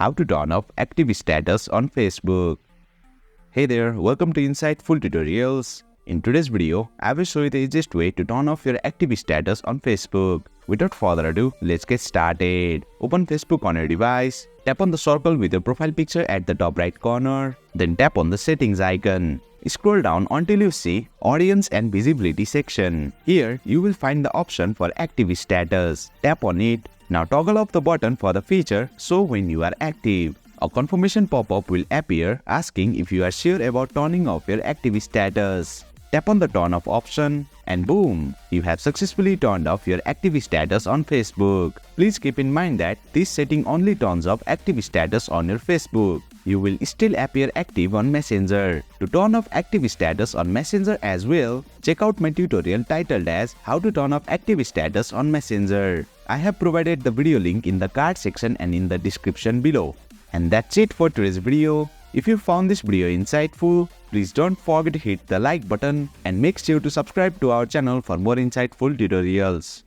how to turn off active status on Facebook. Hey there, welcome to Insightful Tutorials. In today's video, I will show you the easiest way to turn off your active status on Facebook. Without further ado, let's get started. Open Facebook on your device, tap on the circle with your profile picture at the top right corner, then tap on the settings icon. Scroll down until you see Audience and Visibility section. Here, you will find the option for active status. Tap on it. Now toggle off the button for the feature so when you are active. A confirmation pop-up will appear asking if you are sure about turning off your active status. Tap on the turn off option and boom, you have successfully turned off your active status on Facebook. Please keep in mind that this setting only turns off active status on your Facebook. You will still appear active on Messenger. To turn off active status on Messenger as well, check out my tutorial titled as How to Turn Off Active Status on Messenger. I have provided the video link in the card section and in the description below. And that's it for today's video. If you found this video insightful, please don't forget to hit the like button and make sure to subscribe to our channel for more insightful tutorials.